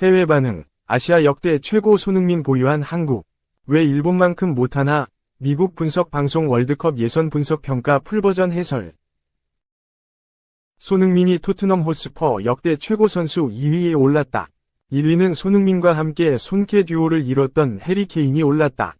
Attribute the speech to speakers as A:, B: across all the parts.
A: 해외 반응. 아시아 역대 최고 손흥민 보유한 한국. 왜 일본만큼 못하나? 미국 분석 방송 월드컵 예선 분석 평가 풀버전 해설. 손흥민이 토트넘 호스퍼 역대 최고 선수 2위에 올랐다. 1위는 손흥민과 함께 손케 듀오를 이뤘던 해리 케인이 올랐다.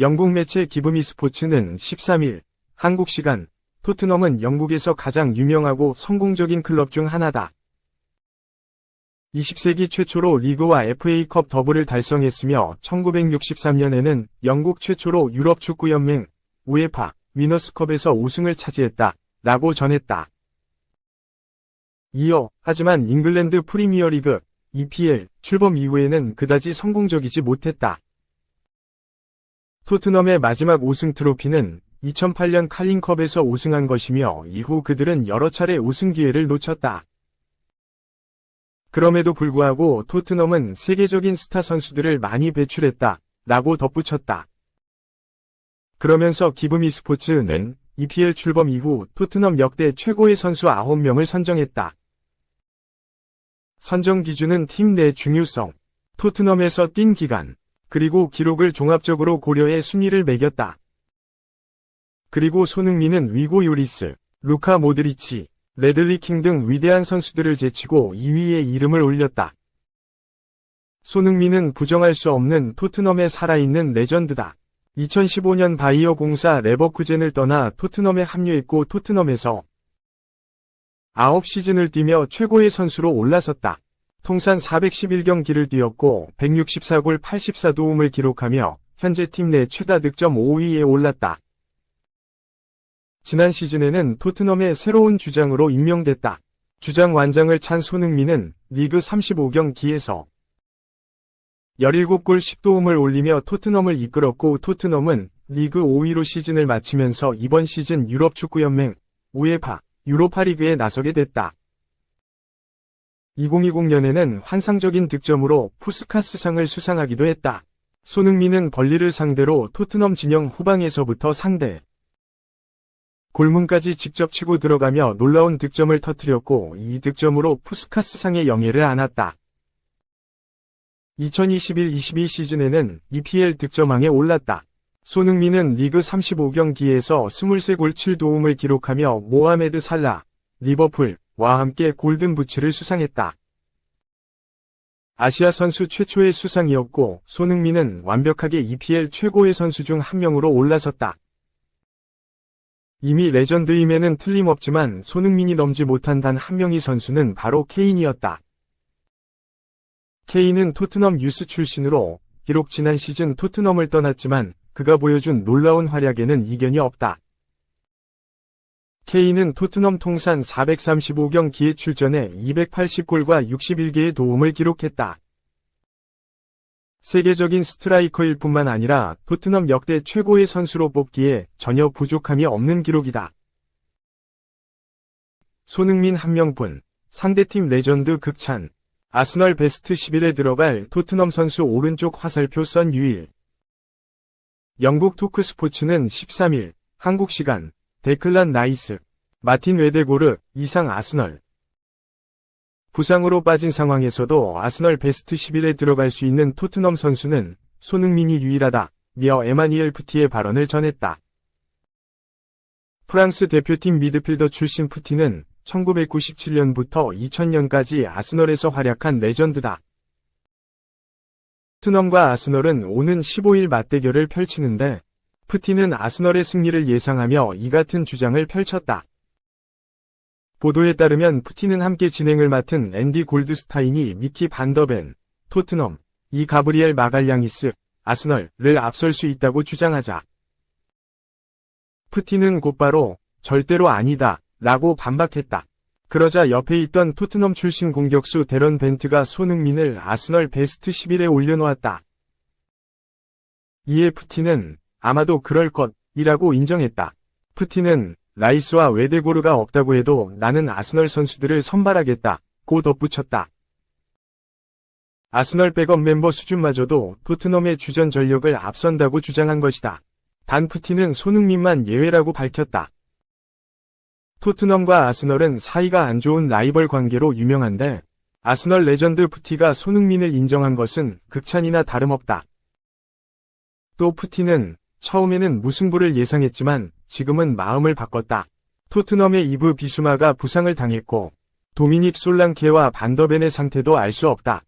A: 영국 매체 기브미 스포츠는 13일 한국 시간 토트넘은 영국에서 가장 유명하고 성공적인 클럽 중 하나다. 20세기 최초로 리그와 FA컵 더블을 달성했으며 1963년에는 영국 최초로 유럽축구연맹 우에파 위너스컵에서 우승을 차지했다. 라고 전했다. 이어 하지만 잉글랜드 프리미어리그 EPL 출범 이후에는 그다지 성공적이지 못했다. 토트넘의 마지막 우승 트로피는 2008년 칼링컵에서 우승한 것이며 이후 그들은 여러 차례 우승 기회를 놓쳤다. 그럼에도 불구하고 토트넘은 세계적인 스타 선수들을 많이 배출했다. 라고 덧붙였다. 그러면서 기브미 스포츠는 EPL 출범 이후 토트넘 역대 최고의 선수 9명을 선정했다. 선정 기준은 팀 내 중요성, 토트넘에서 뛴 기간, 그리고 기록을 종합적으로 고려해 순위를 매겼다. 그리고 손흥민은 위고 요리스, 루카 모드리치, 레들리 킹 등 위대한 선수들을 제치고 2위에 이름을 올렸다. 손흥민은 부정할 수 없는 토트넘의 살아있는 레전드다. 2015년 바이어 공사 레버쿠젠을 떠나 토트넘에 합류했고 토트넘에서 9시즌을 뛰며 최고의 선수로 올라섰다. 통산 411경기를 뛰었고 164골 84도움을 기록하며 현재 팀 내 최다 득점 5위에 올랐다. 지난 시즌에는 토트넘의 새로운 주장으로 임명됐다. 주장 완장을 찬 손흥민은 리그 35경기에서 17골 10도움을 올리며 토트넘을 이끌었고 토트넘은 리그 5위로 시즌을 마치면서 이번 시즌 유럽축구연맹 우에파 유로파리그에 나서게 됐다. 2020년에는 환상적인 득점으로 푸스카스상을 수상하기도 했다. 손흥민은 벌리를 상대로 토트넘 진영 후방에서부터 상대 골문까지 직접 치고 들어가며 놀라운 득점을 터뜨렸고 이 득점으로 푸스카스상의 영예를 안았다. 2021-22 시즌에는 EPL 득점왕에 올랐다. 손흥민은 리그 35경기에서 23골 7도움을 기록하며 모하메드 살라, 리버풀과 함께 골든부츠를 수상했다. 아시아 선수 최초의 수상이었고 손흥민은 완벽하게 EPL 최고의 선수 중 한 명으로 올라섰다. 이미 레전드임에는 틀림없지만 손흥민이 넘지 못한 단 한 명의 선수는 바로 케인이었다. 케인은 토트넘 유스 출신으로 비록 지난 시즌 토트넘을 떠났지만 그가 보여준 놀라운 활약에는 이견이 없다. 케인은 토트넘 통산 435경기에 출전해 280골과 61개의 도움을 기록했다. 세계적인 스트라이커일 뿐만 아니라 토트넘 역대 최고의 선수로 뽑기에 전혀 부족함이 없는 기록이다. 손흥민 한 명뿐, 상대팀 레전드 극찬. 아스널 베스트 11에 들어갈 토트넘 선수 오른쪽 화살표 선 유일. 영국 토크 스포츠는 13일 한국 시간 데클란 라이스, 마틴 웨데고르 이상 아스널. 부상으로 빠진 상황에서도 아스널 베스트 11에 들어갈 수 있는 토트넘 선수는 손흥민이 유일하다. 며 에마니엘 푸티의 발언을 전했다. 프랑스 대표팀 미드필더 출신 푸티는 1997년부터 2000년까지 아스널에서 활약한 레전드다. 토트넘과 아스널은 오는 15일 맞대결을 펼치는데 푸티는 아스널의 승리를 예상하며 이 같은 주장을 펼쳤다. 보도에 따르면 푸티는 함께 진행을 맡은 앤디 골드스타인이 미키 반더벤, 토트넘, 이 가브리엘 마갈량이스, 아스널을 앞설 수 있다고 주장하자 푸티는 곧바로 절대로 아니다 라고 반박했다. 그러자 옆에 있던 토트넘 출신 공격수 데런 벤트가 손흥민을 아스널 베스트 11에 올려놓았다. 이에 푸티는 아마도 그럴 것이라고 인정했다. 푸티는 라이스와 웨데고르가 없다고 해도 나는 아스널 선수들을 선발하겠다고 덧붙였다. 아스널 백업 멤버 수준마저도 토트넘의 주전 전력을 앞선다고 주장한 것이다. 단 푸티는 손흥민만 예외라고 밝혔다. 토트넘과 아스널은 사이가 안 좋은 라이벌 관계로 유명한데 아스널 레전드 푸티가 손흥민을 인정한 것은 극찬이나 다름없다. 또 푸티는 처음에는 무승부를 예상했지만 지금은 마음을 바꿨다. 토트넘의 이브 비수마가 부상을 당했고 도미닉 솔랑케와 반더벤의 상태도 알 수 없다.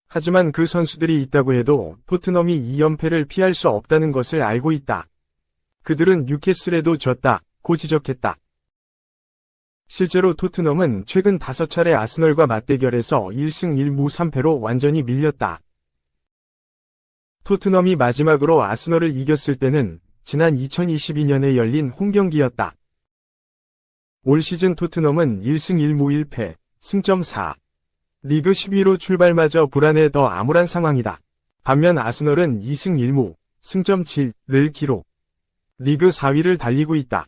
A: 하지만 그 선수들이 있다고 해도 토트넘이 2연패를 피할 수 없다는 것을 알고 있다. 그들은 뉴캐슬에도 졌다고 지적했다. 실제로 토트넘은 최근 5차례 아스널과 맞대결에서 1승 1무 3패로 완전히 밀렸다. 토트넘이 마지막으로 아스널을 이겼을 때는 지난 2022년에 열린 홈경기였다. 올 시즌 토트넘은 1승 1무 1패, 승점 4. 리그 10위로 출발마저 불안해 더 암울한 상황이다. 반면 아스널은 2승 1무, 승점 7를 기록. 리그 4위를 달리고 있다.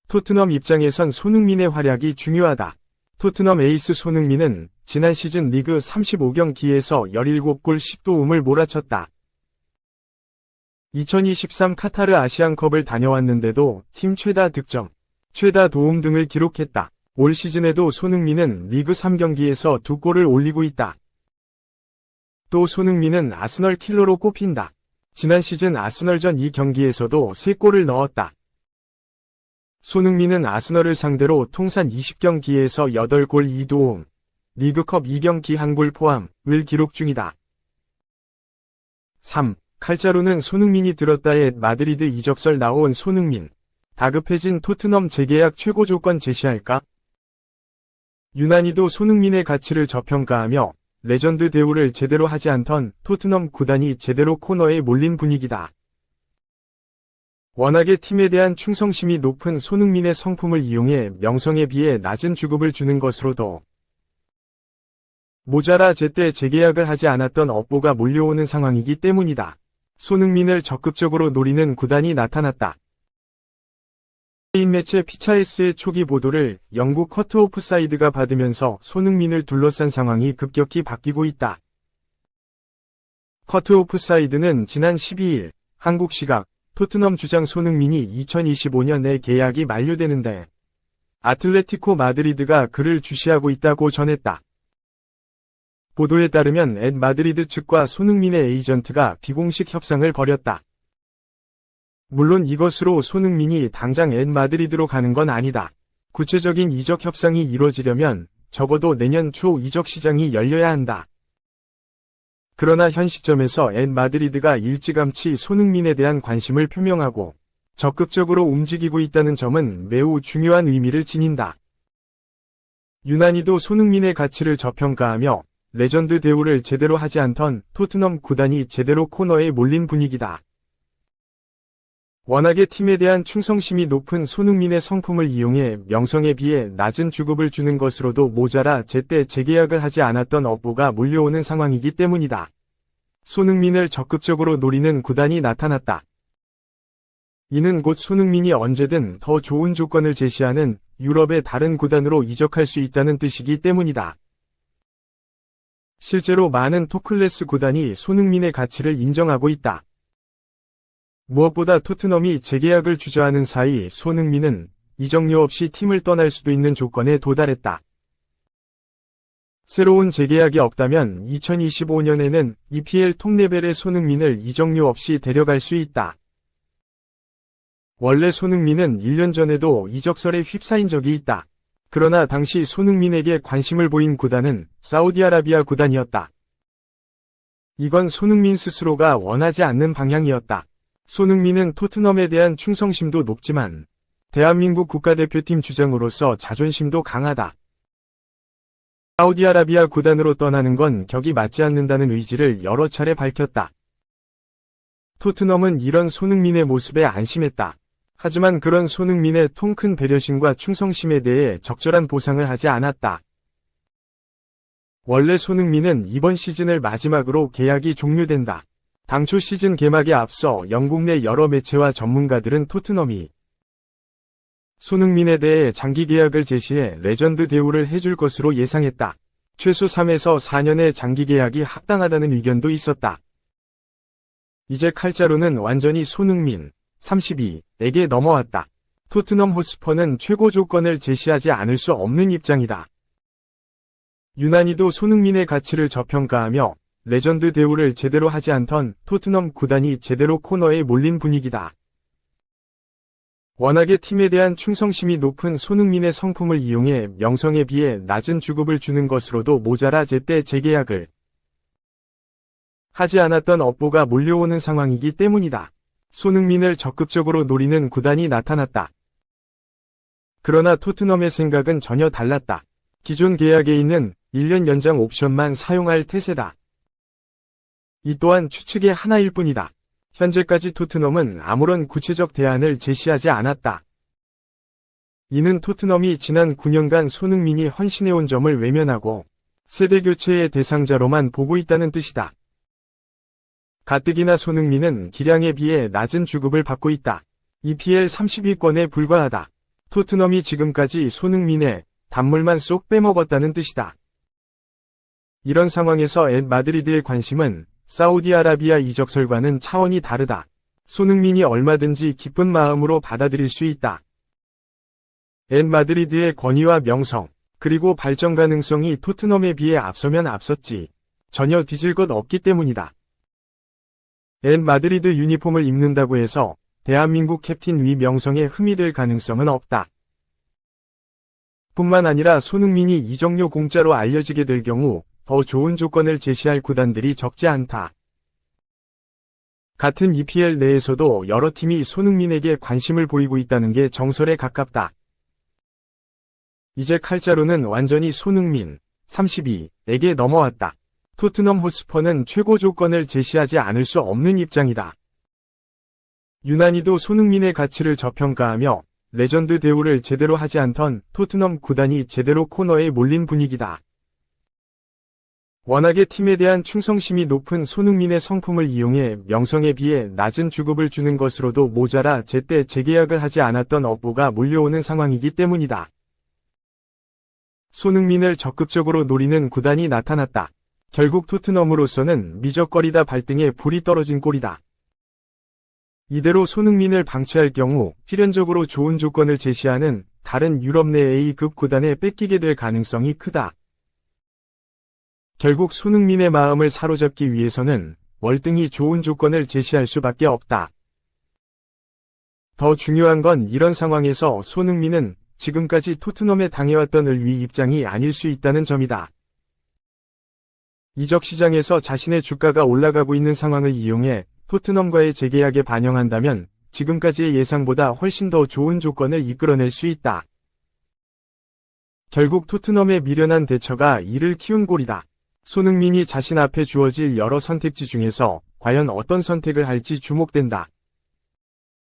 A: 토트넘 입장에선 손흥민의 활약이 중요하다. 토트넘 에이스 손흥민은 지난 시즌 리그 35경기에서 17골 10도움을 몰아쳤다. 2023 카타르 아시안컵을 다녀왔는데도 팀 최다 득점, 최다 도움 등을 기록했다. 올 시즌에도 손흥민은 리그 3경기에서 2골을 올리고 있다. 또 손흥민은 아스널 킬러로 꼽힌다. 지난 시즌 아스널전 2경기에서도 3골을 넣었다. 손흥민은 아스널을 상대로 통산 20경기에서 8골 2도움, 리그컵 2경기 1골 포함을 기록 중이다. 3. 칼자루는 손흥민이 들었다에 마드리드 이적설 나온 손흥민. 다급해진 토트넘 재계약 최고 조건 제시할까? 유난히도 손흥민의 가치를 저평가하며 레전드 대우를 제대로 하지 않던 토트넘 구단이 제대로 코너에 몰린 분위기다. 워낙에 팀에 대한 충성심이 높은 손흥민의 성품을 이용해 명성에 비해 낮은 주급을 주는 것으로도 모자라 제때 재계약을 하지 않았던 업보가 몰려오는 상황이기 때문이다. 손흥민을 적극적으로 노리는 구단이 나타났다. 스페인 매체 피차에스의 초기 보도를 영국 커트 오프사이드가 받으면서 손흥민을 둘러싼 상황이 급격히 바뀌고 있다. 커트 오프사이드는 지난 12일 한국 시각 토트넘 주장 손흥민이 2025년에 계약이 만료되는데 아틀레티코 마드리드가 그를 주시하고 있다고 전했다. 보도에 따르면 앳 마드리드 측과 손흥민의 에이전트가 비공식 협상을 벌였다. 물론 이것으로 손흥민이 당장 앳 마드리드로 가는 건 아니다. 구체적인 이적 협상이 이뤄지려면 적어도 내년 초 이적 시장이 열려야 한다. 그러나 현 시점에서 앳 마드리드가 일찌감치 손흥민에 대한 관심을 표명하고 적극적으로 움직이고 있다는 점은 매우 중요한 의미를 지닌다. 유난히도 손흥민의 가치를 저평가하며 레전드 대우를 제대로 하지 않던 토트넘 구단이 제대로 코너에 몰린 분위기다. 워낙에 팀에 대한 충성심이 높은 손흥민의 성품을 이용해 명성에 비해 낮은 주급을 주는 것으로도 모자라 제때 재계약을 하지 않았던 업보가 몰려오는 상황이기 때문이다. 손흥민을 적극적으로 노리는 구단이 나타났다. 이는 곧 손흥민이 언제든 더 좋은 조건을 제시하는 유럽의 다른 구단으로 이적할 수 있다는 뜻이기 때문이다. 실제로 많은 톱클래스 구단이 손흥민의 가치를 인정하고 있다. 무엇보다 토트넘이 재계약을 주저하는 사이 손흥민은 이적료 없이 팀을 떠날 수도 있는 조건에 도달했다. 새로운 재계약이 없다면 2025년에는 EPL 톱레벨의 손흥민을 이적료 없이 데려갈 수 있다. 원래 손흥민은 1년 전에도 이적설에 휩싸인 적이 있다. 그러나 당시 손흥민에게 관심을 보인 구단은 사우디아라비아 구단이었다. 이건 손흥민 스스로가 원하지 않는 방향이었다. 손흥민은 토트넘에 대한 충성심도 높지만 대한민국 국가대표팀 주장으로서 자존심도 강하다. 사우디아라비아 구단으로 떠나는 건 격이 맞지 않는다는 의지를 여러 차례 밝혔다. 토트넘은 이런 손흥민의 모습에 안심했다. 하지만 그런 손흥민의 통큰 배려심과 충성심에 대해 적절한 보상을 하지 않았다. 원래 손흥민은 이번 시즌을 마지막으로 계약이 종료된다. 당초 시즌 개막에 앞서 영국 내 여러 매체와 전문가들은 토트넘이 손흥민에 대해 장기 계약을 제시해 레전드 대우를 해줄 것으로 예상했다. 최소 3에서 4년의 장기 계약이 합당하다는 의견도 있었다. 이제 칼자루는 완전히 손흥민 32에게 넘어왔다. 토트넘 호스퍼는 최고 조건을 제시하지 않을 수 없는 입장이다. 유난히도 손흥민의 가치를 저평가하며 레전드 대우를 제대로 하지 않던 토트넘 구단이 제대로 코너에 몰린 분위기다. 워낙에 팀에 대한 충성심이 높은 손흥민의 성품을 이용해 명성에 비해 낮은 주급을 주는 것으로도 모자라 제때 재계약을 하지 않았던 업보가 몰려오는 상황이기 때문이다. 손흥민을 적극적으로 노리는 구단이 나타났다. 그러나 토트넘의 생각은 전혀 달랐다. 기존 계약에 있는 1년 연장 옵션만 사용할 태세다. 이 또한 추측의 하나일 뿐이다. 현재까지 토트넘은 아무런 구체적 대안을 제시하지 않았다. 이는 토트넘이 지난 9년간 손흥민이 헌신해온 점을 외면하고 세대 교체의 대상자로만 보고 있다는 뜻이다. 가뜩이나 손흥민은 기량에 비해 낮은 주급을 받고 있다. EPL 30위권에 불과하다. 토트넘이 지금까지 손흥민의 단물만 쏙 빼먹었다는 뜻이다. 이런 상황에서 마드리드의 관심은 사우디아라비아 이적설과는 차원이 다르다. 손흥민이 얼마든지 기쁜 마음으로 받아들일 수 있다. 마드리드의 권위와 명성, 그리고 발전 가능성이 토트넘에 비해 앞서면 앞섰지 전혀 뒤질 것 없기 때문이다. 마드리드 유니폼을 입는다고 해서 대한민국 캡틴 위 명성에 흠이 될 가능성은 없다. 뿐만 아니라 손흥민이 이적료 공짜로 알려지게 될 경우 더 좋은 조건을 제시할 구단들이 적지 않다. 같은 EPL 내에서도 여러 팀이 손흥민에게 관심을 보이고 있다는 게 정설에 가깝다. 이제 칼자루는 완전히 손흥민, 32에게 넘어왔다. 토트넘 호스퍼는 최고 조건을 제시하지 않을 수 없는 입장이다. 유난히도 손흥민의 가치를 저평가하며 레전드 대우를 제대로 하지 않던 토트넘 구단이 제대로 코너에 몰린 분위기다. 워낙에 팀에 대한 충성심이 높은 손흥민의 성품을 이용해 명성에 비해 낮은 주급을 주는 것으로도 모자라 제때 재계약을 하지 않았던 업보가 몰려오는 상황이기 때문이다. 손흥민을 적극적으로 노리는 구단이 나타났다. 결국 토트넘으로서는 미적거리다 발등에 불이 떨어진 꼴이다. 이대로 손흥민을 방치할 경우 필연적으로 좋은 조건을 제시하는 다른 유럽 내 A급 구단에 뺏기게 될 가능성이 크다. 결국 손흥민의 마음을 사로잡기 위해서는 월등히 좋은 조건을 제시할 수밖에 없다. 더 중요한 건 이런 상황에서 손흥민은 지금까지 토트넘에 당해왔던 을위 입장이 아닐 수 있다는 점이다. 이적 시장에서 자신의 주가가 올라가고 있는 상황을 이용해 토트넘과의 재계약에 반영한다면 지금까지의 예상보다 훨씬 더 좋은 조건을 이끌어낼 수 있다. 결국 토트넘의 미련한 대처가 이를 키운 꼴이다. 손흥민이 자신 앞에 주어질 여러 선택지 중에서 과연 어떤 선택을 할지 주목된다.